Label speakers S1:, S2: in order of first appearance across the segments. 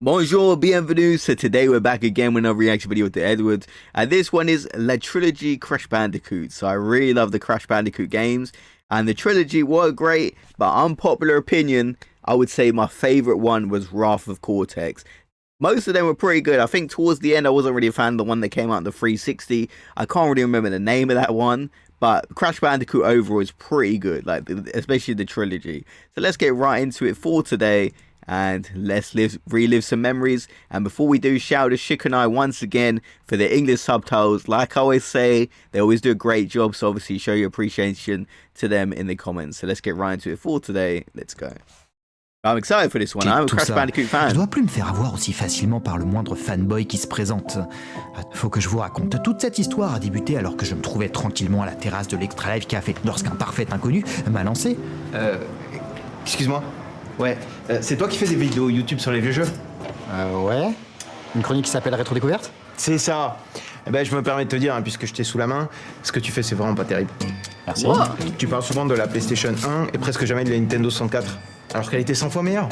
S1: Bonjour, bienvenue. So today we're back again with another reaction video with the Edwards. And this one is La Trilogie Crash Bandicoot. So I really love the Crash Bandicoot games. And the Trilogy were great, but unpopular opinion, I would say my favorite one was Wrath of Cortex. Most of them were pretty good. I think towards the end I wasn't really a fan of the one that came out in the 360. I can't really remember the name of that one. But Crash Bandicoot overall is pretty good, like especially the Trilogy. So let's get right into it for today. And let's relive some memories. And before we do, shout out to Shik and I once again for the English subtitles. Like I always say, they always do a great job. So obviously show your appreciation to them in the comments. So let's get right into it for today. Let's go. I'm excited for this one. I'm a Crash Bandicoot fan.
S2: Je dois plus me faire avoir aussi facilement par le moindre fanboy qui se présente. Faut que je vous raconte. Toute cette histoire a débuté alors que je me trouvais tranquillement à la terrasse de l'Extra Life Café lorsqu'un parfait inconnu m'a lancé.
S3: Excuse-moi. Ouais, c'est toi qui fais des vidéos YouTube sur les vieux jeux?
S2: Ouais. Une chronique qui s'appelle Rétro Découverte?
S3: C'est ça. Eh ben, je me permets de te dire, hein, puisque je t'ai sous la main, ce que tu fais, c'est vraiment pas terrible.
S2: Merci.
S3: Tu parles souvent de la PlayStation 1 et presque jamais de la Nintendo 64, alors qu'elle était 100 fois meilleure.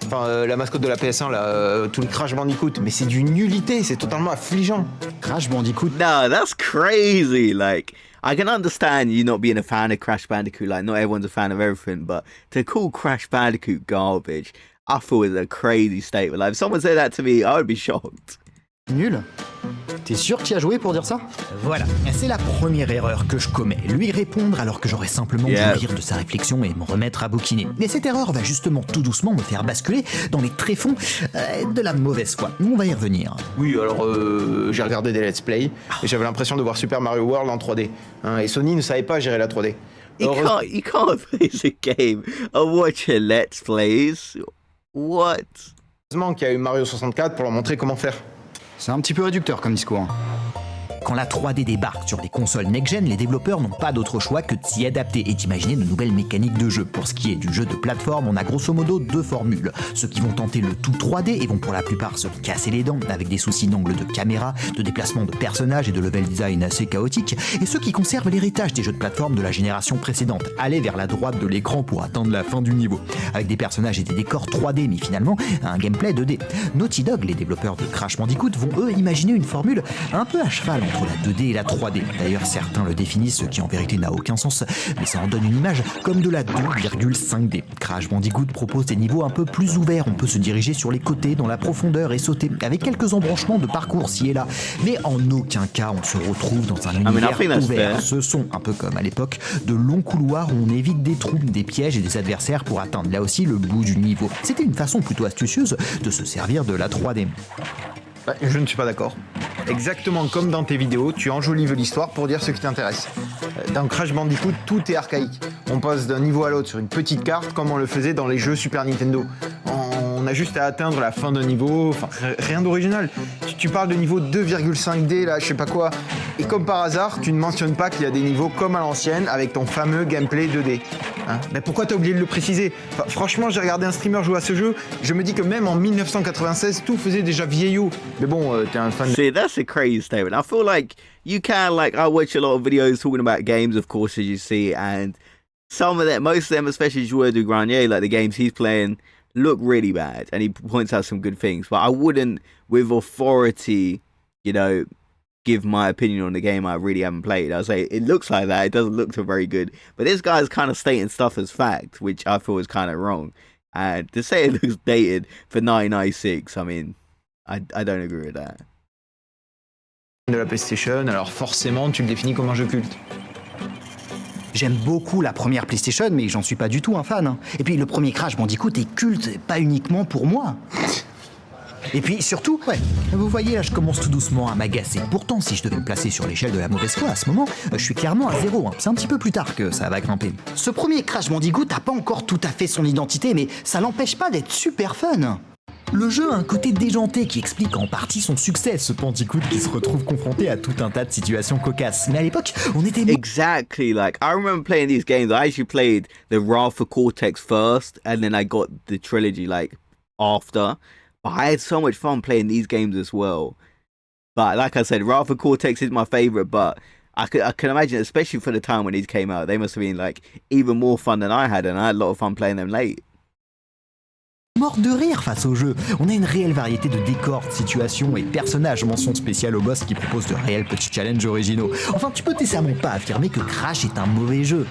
S3: Enfin, la mascotte de la PS1, là, tout le Crash Bandicoot, mais c'est d'une nullité, c'est totalement affligeant.
S2: Crash Bandicoot?
S1: Nah, that's crazy. Like, I can understand you not being a fan of Crash Bandicoot. Like, not everyone's a fan of everything, but to call Crash Bandicoot garbage, I thought was a crazy statement. Like, if someone said that to me, I would be shocked.
S2: Nul? T'es sûr que tu as joué pour dire ça? Voilà, c'est la première erreur que je commets. Lui répondre alors que j'aurais simplement dû rire de sa réflexion et me remettre à bouquiner. Et cette erreur va justement tout doucement me faire basculer dans les tréfonds de la mauvaise foi. On va y revenir.
S3: Oui, alors j'ai regardé des let's play et j'avais l'impression de voir Super Mario World en 3D. Hein, et Sony ne savait pas gérer la 3D.
S1: You can't play the game and watch a let's plays. What?
S3: Heureusement qu'il y a eu Mario 64 pour leur montrer comment faire.
S2: C'est un petit peu réducteur comme discours. Quand la 3D débarque sur les consoles next-gen, les développeurs n'ont pas d'autre choix que de s'y adapter et d'imaginer de nouvelles mécaniques de jeu. Pour ce qui est du jeu de plateforme, on a grosso modo deux formules. Ceux qui vont tenter le tout 3D et vont pour la plupart se casser les dents avec des soucis d'angle de caméra, de déplacement de personnages et de level design assez chaotique. Et ceux qui conservent l'héritage des jeux de plateforme de la génération précédente, aller vers la droite de l'écran pour attendre la fin du niveau. Avec des personnages et des décors 3D, mais finalement un gameplay 2D. Naughty Dog, les développeurs de Crash Bandicoot, vont eux imaginer une formule un peu à cheval entre la 2D et la 3D. D'ailleurs, certains le définissent, ce qui en vérité n'a aucun sens, mais ça en donne une image comme de la 2,5D. Crash Bandicoot propose des niveaux un peu plus ouverts, on peut se diriger sur les côtés, dans la profondeur et sauter, avec quelques embranchements de parcours ci et là, mais en aucun cas on se retrouve dans un univers ouvert. Ce sont, un peu comme à l'époque, de longs couloirs où on évite des trous, des pièges et des adversaires pour atteindre là aussi le bout du niveau. C'était une façon plutôt astucieuse de se servir de la 3D.
S3: Je ne suis pas d'accord. Exactement comme dans tes vidéos, tu enjolives l'histoire pour dire ce qui t'intéresse. Dans Crash Bandicoot, tout est archaïque. On passe d'un niveau à l'autre sur une petite carte comme on le faisait dans les jeux Super Nintendo. On a juste à atteindre la fin d'un niveau, enfin rien d'original. Tu parles de niveau 2,5D là, je sais pas quoi. Et comme par hasard, tu ne mentionnes pas qu'il y a des niveaux comme à l'ancienne avec ton fameux gameplay 2D. Hein, mais pourquoi t'as oublié de le préciser? Enfin, franchement, j'ai regardé un streamer jouer à ce jeu, je me dis que même en 1996, tout faisait déjà vieillot. Mais bon, t'es un fan de...
S1: See, that's a crazy statement. I feel like you can, like, I watch a lot of videos talking about games, of course, as you see, and some of them, most of them, especially Joueur du Grenier, like the games he's playing, look really bad, and he points out some good things, but I wouldn't, with authority, you know, give my opinion on the game I really haven't played. I'll say it looks like that, it doesn't look so very good, but this guy's kind of stating stuff as fact, which I feel is kind of wrong, and to say it looks dated for 1996, I mean, I don't agree with that.
S3: De la PlayStation, alors forcément tu le définis comme un jeu culte.
S2: J'aime beaucoup la première PlayStation, mais j'en suis pas du tout un fan. Et puis le premier Crash Bandicoot est culte, pas uniquement pour moi. Et puis surtout, ouais, vous voyez là, je commence tout doucement à m'agacer. Pourtant, si je devais me placer sur l'échelle de la mauvaise foi à ce moment, je suis clairement à 0. C'est un petit peu plus tard que ça va grimper. Ce premier Crash Bandicoot n'a pas encore tout à fait son identité, mais ça l'empêche pas d'être super fun. Le jeu a un côté déjanté qui explique en partie son succès, ce Bandicoot qui se retrouve confronté à tout un tas de situations cocasses. Mais à l'époque, on était...
S1: Exactly, like, I remember playing these games. I actually played the Wrath of Cortex first, and then I got the Trilogy, like, after. But I had so much fun playing these games as well. But like I said, Wrath of Cortex is my favorite, but I can imagine, especially for the time when these came out, they must have been, like, even more fun than I had, and I had a lot of fun playing them late.
S2: Mort de rire face au jeu. On a une réelle variété de décors, de situations et personnages, mention spéciale au boss qui propose de réels petits challenges originaux. Enfin, tu peux décemment pas affirmer que Crash est un mauvais jeu.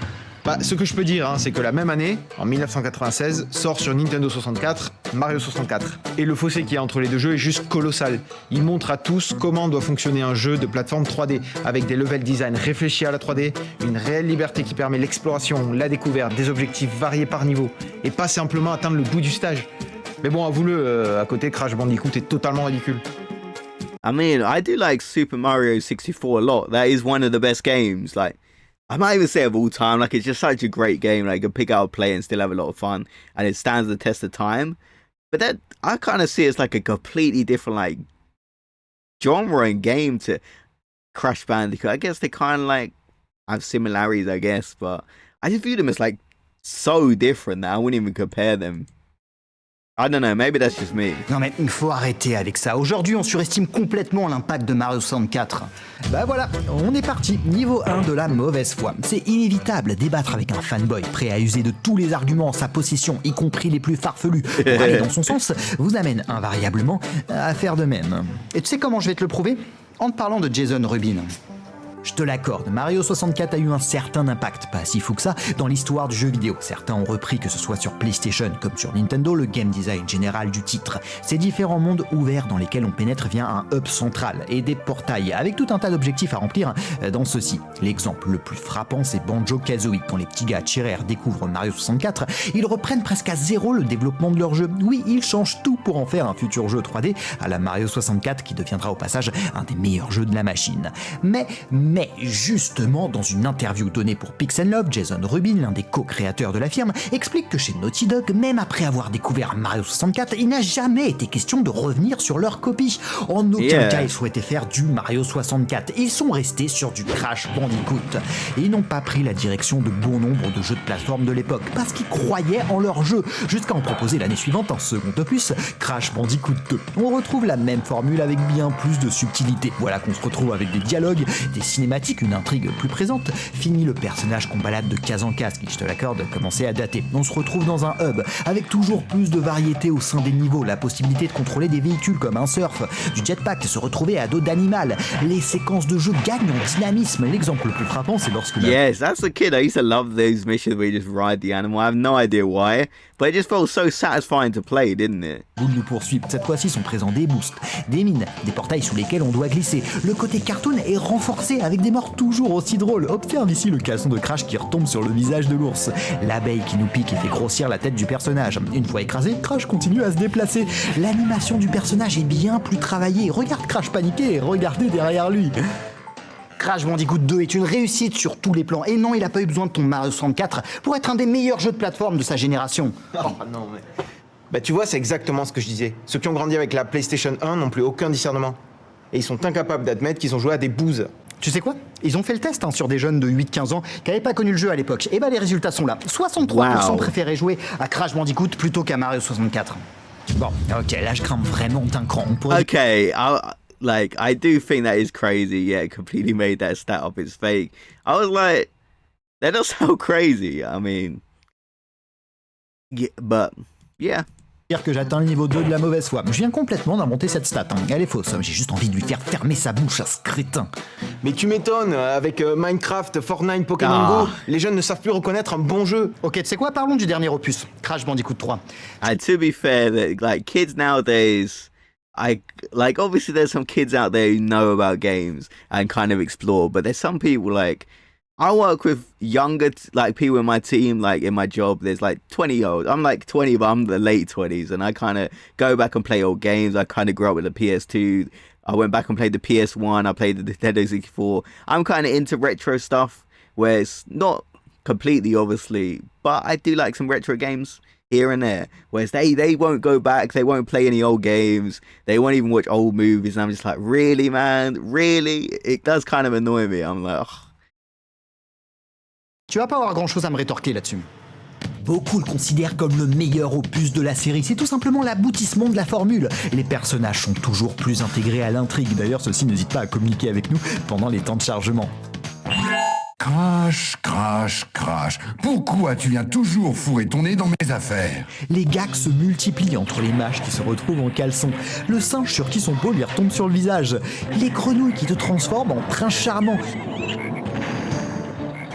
S3: Ce que je peux dire, c'est que la même année, en 1996, sort sur Nintendo 64 Mario 64. Et le fossé qu'il y a entre les deux jeux est juste colossal. Il montre à tous comment doit fonctionner un jeu de plateforme 3D, avec des level design réfléchis à la 3D, une réelle liberté qui permet l'exploration, la découverte, des objectifs variés par niveau, et pas simplement atteindre le bout du stage. Mais bon, avoue-le, à côté, Crash Bandicoot est totalement ridicule.
S1: I mean, I do like Super Mario 64 a lot. That is one of the best games. Like, I might even say of all time. Like, it's just such a great game. Like, you can pick out, play, and still have a lot of fun, and it stands the test of time. But that I kind of see it as like a completely different like genre and game to Crash Bandicoot. I guess they kind of like have similarities, I guess, but I just view them as like so different that I wouldn't even compare them. I don't know, maybe that's just me.
S2: Non mais il faut arrêter avec ça. Aujourd'hui, on surestime complètement l'impact de Mario 64. Bah voilà, on est parti. Niveau 1 de la mauvaise foi. C'est inévitable, débattre avec un fanboy prêt à user de tous les arguments en sa possession, y compris les plus farfelus, pour aller dans son sens, vous amène invariablement à faire de même. Et tu sais comment je vais te le prouver ? En te parlant de Jason Rubin. Je te l'accorde, Mario 64 a eu un certain impact, pas si fou que ça, dans l'histoire du jeu vidéo. Certains ont repris, que ce soit sur PlayStation comme sur Nintendo, le game design général du titre. Ces différents mondes ouverts dans lesquels on pénètre via un hub central et des portails, avec tout un tas d'objectifs à remplir dans ceux-ci. L'exemple le plus frappant, c'est Banjo-Kazooie. Quand les petits gars Cherrer découvrent Mario 64, ils reprennent presque à zéro le développement de leur jeu. Oui, ils changent tout pour en faire un futur jeu 3D à la Mario 64 qui deviendra au passage un des meilleurs jeux de la machine. Mais justement, dans une interview donnée pour Pixel Love, Jason Rubin, l'un des co-créateurs de la firme, explique que chez Naughty Dog, même après avoir découvert Mario 64, il n'a jamais été question de revenir sur leur copie. En aucun cas, ils souhaitaient faire du Mario 64. Ils sont restés sur du Crash Bandicoot. Et ils n'ont pas pris la direction de bon nombre de jeux de plateforme de l'époque, parce qu'ils croyaient en leur jeu, jusqu'à en proposer l'année suivante un second opus, Crash Bandicoot 2. On retrouve la même formule avec bien plus de subtilité. Voilà qu'on se retrouve avec des dialogues, des cinématiques, une intrigue plus présente. Fini le personnage qu'on balade de case en case, qui, je te l'accorde, commençait à dater. On se retrouve dans un hub, avec toujours plus de variété au sein des niveaux, la possibilité de contrôler des véhicules comme un surf, du jetpack, se retrouver à dos d'animal. Les séquences de jeu gagnent en dynamisme. L'exemple le plus frappant, c'est lorsque...
S1: Yes, as a kid, I used to love those missions where you just ride the animal. I have no idea why, but it just felt so satisfying to play, didn't it?
S2: Boule nous poursuit. Cette fois-ci sont présents des boosts, des mines, des portails sous lesquels on doit glisser. Le côté cartoon est renforcé avec des morts toujours aussi drôles. Observe ici le caleçon de Crash qui retombe sur le visage de l'ours. L'abeille qui nous pique et fait grossir la tête du personnage. Une fois écrasé, Crash continue à se déplacer. L'animation du personnage est bien plus travaillée. Regarde Crash paniquer et regardez derrière lui. Crash Bandicoot 2 est une réussite sur tous les plans. Et non, il n'a pas eu besoin de ton Mario 64 pour être un des meilleurs jeux de plateforme de sa génération.
S3: Oh non mais... tu vois, c'est exactement ce que je disais. Ceux qui ont grandi avec la PlayStation 1 n'ont plus aucun discernement. Et ils sont incapables d'admettre qu'ils ont joué à des bouses.
S2: Tu sais quoi ? Ils ont fait le test sur des jeunes de 8-15 ans qui n'avaient pas connu le jeu à l'époque. Et les résultats sont là. 63% préféraient jouer à Crash Bandicoot plutôt qu'à Mario 64. Bon, ok, là je crains vraiment d'un cran. On pourrait...
S1: Okay, I do think that is crazy. Yeah, completely made that stat up. It's fake. I was like, that does sound crazy. I mean, yeah, but yeah.
S2: Dire que j'atteins le niveau 2 de la mauvaise foi. Je viens complètement d'inventer cette stat. Elle est fausse. J'ai juste envie de lui faire fermer sa bouche à ce crétin.
S3: Mais tu m'étonnes, avec Minecraft, Fortnite, Pokémon Go, les jeunes ne savent plus reconnaître un bon jeu.
S2: Ok, tu sais quoi, parlons du dernier opus, Crash Bandicoot 3.
S1: And to be fair, that like kids nowadays, obviously there's some kids out there who know about games and kind of explore, but there's some people like I work with younger people in my team, like in my job. There's like 20-year-olds. I'm like 20, but I'm the late 20s, and I kind of go back and play old games. I kind of grew up with the PS2. I went back and played the PS1. I played the Nintendo 64. I'm kind of into retro stuff, where it's not completely, obviously, but I do like some retro games here and there. Whereas they won't go back. They won't play any old games. They won't even watch old movies. And I'm just like, really, man? Really? It does kind of annoy me. I'm like, ugh.
S2: Tu vas pas avoir grand chose à me rétorquer là-dessus. Beaucoup le considèrent comme le meilleur opus de la série. C'est tout simplement l'aboutissement de la formule. Les personnages sont toujours plus intégrés à l'intrigue. D'ailleurs, ceux-ci n'hésitent pas à communiquer avec nous pendant les temps de chargement.
S4: Crash, crash, crash. Pourquoi tu viens toujours fourrer ton nez dans mes affaires?
S2: Les gags se multiplient entre les mâches qui se retrouvent en caleçon, le singe sur qui son pot lui retombe sur le visage, les grenouilles qui te transforment en prince charmant,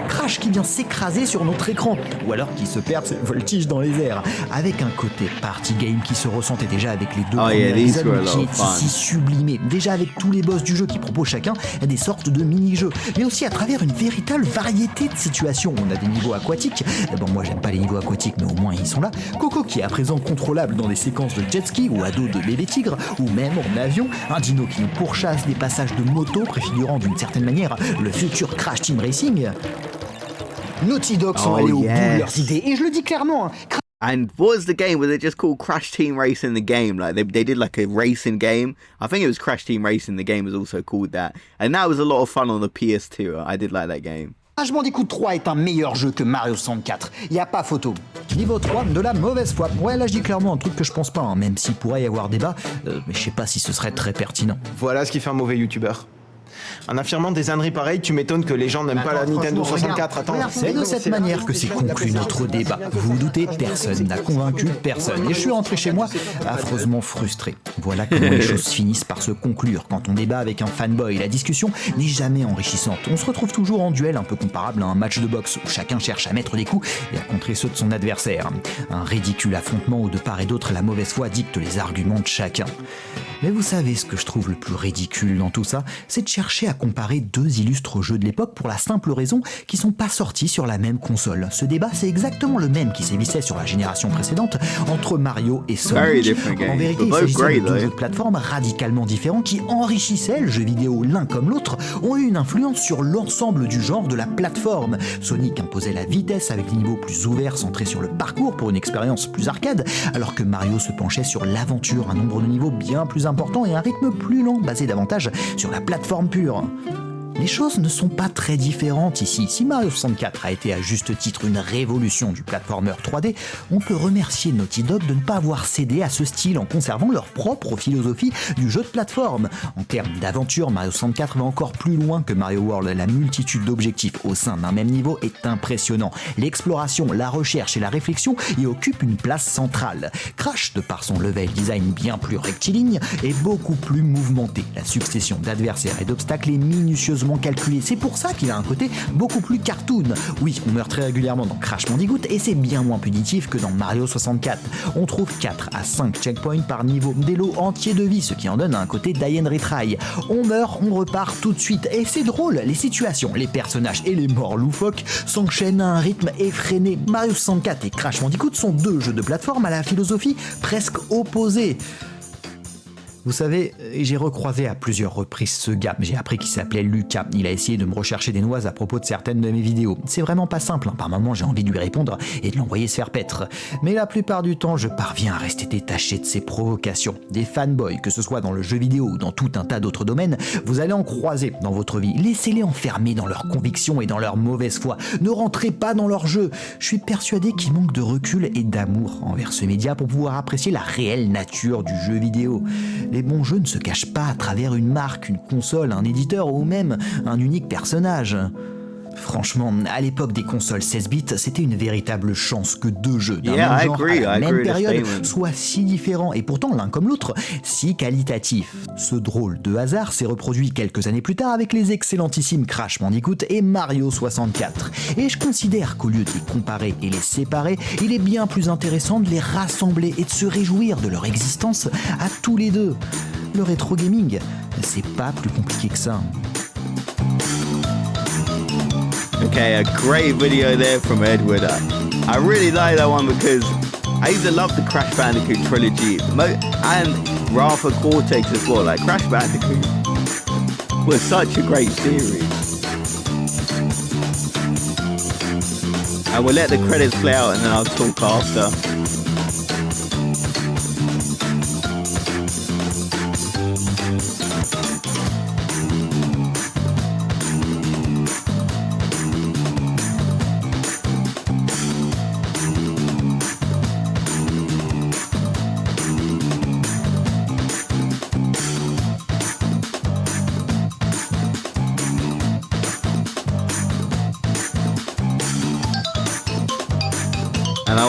S2: Crash qui vient s'écraser sur notre écran, ou alors qui se perd ses voltiges dans les airs, avec un côté party game qui se ressentait déjà avec les deux premiers épisodes, mais qui est ici sublimé, déjà avec tous les boss du jeu qui proposent chacun des sortes de mini-jeux, mais aussi à travers une véritable variété de situations. On a des niveaux aquatiques, bon moi j'aime pas les niveaux aquatiques mais au moins ils sont là, Coco qui est à présent contrôlable dans des séquences de jet ski ou à dos de bébé tigre, ou même en avion, un dino qui nous pourchasse, des passages de moto préfigurant d'une certaine manière le futur Crash Team Racing. Naughty Dog sont allés au bout de leurs idées, et je le dis clairement.
S1: And what was the game? Was it just called Crash Team Racing the game? Like they did like a racing game. I think it was Crash Team Racing the game was also called that. And that was a lot of fun on the PS2. I did like that game.
S2: Crash Bandicoot 3 est un meilleur jeu que Mario 64, y a pas photo. Niveau 3, de la mauvaise foi. Ouais, là je dis clairement un truc que je pense pas, hein, même s'il pourrait y avoir débat, mais je sais pas si ce serait très pertinent.
S3: Voilà ce qui fait un mauvais youtubeur. En affirmant des âneries pareilles, tu m'étonnes que les gens n'aiment pas la Nintendo 64. Attends,
S2: c'est de cette manière que s'est conclu notre débat. Vous vous doutez, personne n'a convaincu personne. Et je suis rentré chez moi affreusement frustré. Voilà comment les choses finissent par se conclure quand on débat avec un fanboy. La discussion n'est jamais enrichissante. On se retrouve toujours en duel un peu comparable à un match de boxe où chacun cherche à mettre des coups et à contrer ceux de son adversaire. Un ridicule affrontement où de part et d'autre la mauvaise foi dicte les arguments de chacun. Mais vous savez ce que je trouve le plus ridicule dans tout ça, c'est de chercher à comparer deux illustres jeux de l'époque pour la simple raison qu'ils sont pas sortis sur la même console. Ce débat, c'est exactement le même qui sévissait sur la génération précédente entre Mario et Sonic. En vérité, il s'agissait de deux jeux de plateforme radicalement différents qui enrichissaient le jeu vidéo l'un comme l'autre, ont eu une influence sur l'ensemble du genre de la plateforme. Sonic imposait la vitesse avec des niveaux plus ouverts centrés sur le parcours pour une expérience plus arcade, alors que Mario se penchait sur l'aventure, un nombre de niveaux bien plus important et un rythme plus lent basé davantage sur la plateforme pure. Les choses ne sont pas très différentes ici. Si Mario 64 a été à juste titre une révolution du platformer 3D, on peut remercier Naughty Dog de ne pas avoir cédé à ce style en conservant leur propre philosophie du jeu de plateforme. En termes d'aventure, Mario 64 va encore plus loin que Mario World. La multitude d'objectifs au sein d'un même niveau est impressionnant. L'exploration, la recherche et la réflexion y occupent une place centrale. Crash, de par son level design bien plus rectiligne, est beaucoup plus mouvementé. La succession d'adversaires et d'obstacles est minutieusement calculé. C'est pour ça qu'il a un côté beaucoup plus cartoon. Oui, on meurt très régulièrement dans Crash Bandicoot et c'est bien moins punitif que dans Mario 64. On trouve 4 à 5 checkpoints par niveau, des lots entiers de vie, ce qui en donne un côté die and retry. On meurt, on repart tout de suite. Et c'est drôle, les situations, les personnages et les morts loufoques s'enchaînent à un rythme effréné. Mario 64 et Crash Bandicoot sont deux jeux de plateforme à la philosophie presque opposée. Vous savez, j'ai recroisé à plusieurs reprises ce gars, j'ai appris qu'il s'appelait Lucas. Il a essayé de me rechercher des noises à propos de certaines de mes vidéos. C'est vraiment pas simple, hein. Par moments j'ai envie de lui répondre et de l'envoyer se faire paître. Mais la plupart du temps, je parviens à rester détaché de ses provocations. Des fanboys, que ce soit dans le jeu vidéo ou dans tout un tas d'autres domaines, vous allez en croiser dans votre vie. Laissez-les enfermer dans leurs convictions et dans leur mauvaise foi. Ne rentrez pas dans leur jeu. Je suis persuadé qu'ils manquent de recul et d'amour envers ce média pour pouvoir apprécier la réelle nature du jeu vidéo. Les bons jeux ne se cachent pas à travers une marque, une console, un éditeur ou même un unique personnage. Franchement, à l'époque des consoles 16 bits, c'était une véritable chance que deux jeux d'un même genre à la même période soient si différents et pourtant l'un comme l'autre si qualitatifs. Ce drôle de hasard s'est reproduit quelques années plus tard avec les excellentissimes Crash Bandicoot et Mario 64. Et je considère qu'au lieu de les comparer et les séparer, il est bien plus intéressant de les rassembler et de se réjouir de leur existence à tous les deux. Le rétro gaming, c'est pas plus compliqué que ça.
S1: Okay, a great video there from Edward. I really like that one because I used to love the Crash Bandicoot trilogy and Ratha Cortex as well. Like Crash Bandicoot was such a great series. And we'll let the credits play out and then I'll talk after.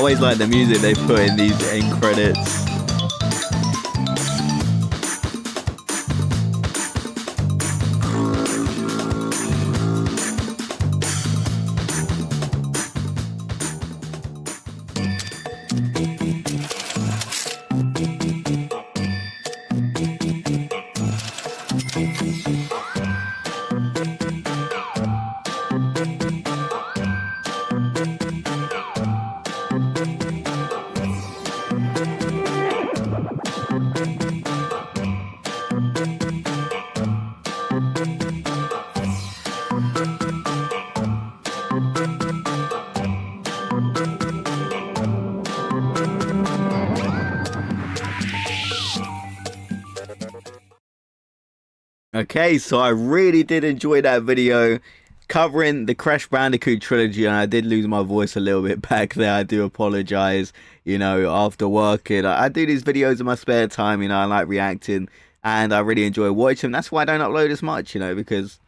S1: always like the music they put in these end credits. Okay, so I really did enjoy that video covering the Crash Bandicoot trilogy, and I did lose my voice a little bit back there. I do apologize, you know, after working. I do these videos in my spare time, you know, I like reacting, and I really enjoy watching them. That's why I don't upload as much, you know, because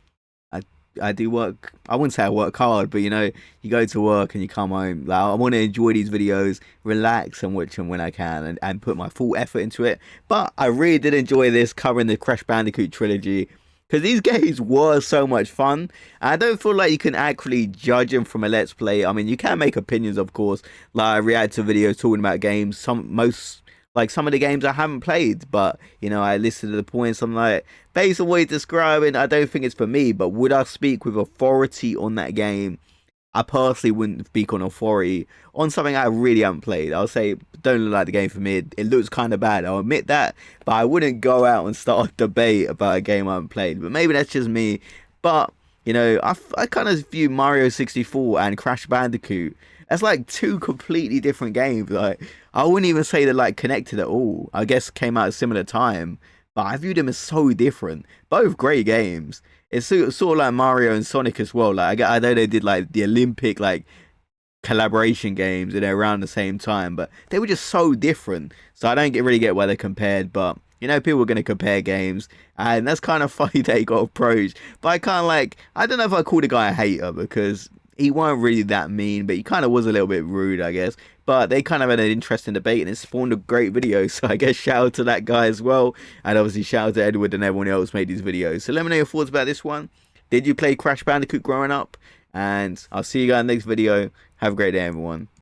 S1: I do work. I wouldn't say I work hard, but you know, you go to work and you come home. Like, I want to enjoy these videos, relax and watch them when I can, and put my full effort into it. But I really did enjoy this covering the Crash Bandicoot trilogy, because these games were so much fun. I don't feel like you can actually judge them from a let's play. I mean, you can make opinions, of course. Like, I react to videos talking about games. Some of the games I haven't played, but you know, I listen to the points. I'm like, based on what you're describing, I don't think it's for me. But would I speak with authority on that game? I personally wouldn't speak on authority on something I really haven't played. I'll say, don't look like the game for me. It looks kind of bad, I'll admit that, but I wouldn't go out and start a debate about a game I haven't played. But maybe that's just me. But you know, I kind of view Mario 64 and Crash Bandicoot as like two completely different games. Like, I wouldn't even say they're like connected at all. I guess came out at a similar time, but I view them as so different. Both great games. It's sort of like Mario and Sonic as well. Like, I know they did like the Olympic like collaboration games and they're around the same time, but they were just so different. So I don't really get why they're compared, but you know, people are going to compare games, and that's kind of funny they got approached. But I kind of like, I don't know if I call the guy a hater, because he weren't really that mean, but he kind of was a little bit rude, I guess. But they kind of had an interesting debate, and it spawned a great video. So I guess shout out to that guy as well. And obviously shout out to Edward and everyone else made these videos. So let me know your thoughts about this one. Did you play Crash Bandicoot growing up? And I'll see you guys in the next video. Have a great day, everyone.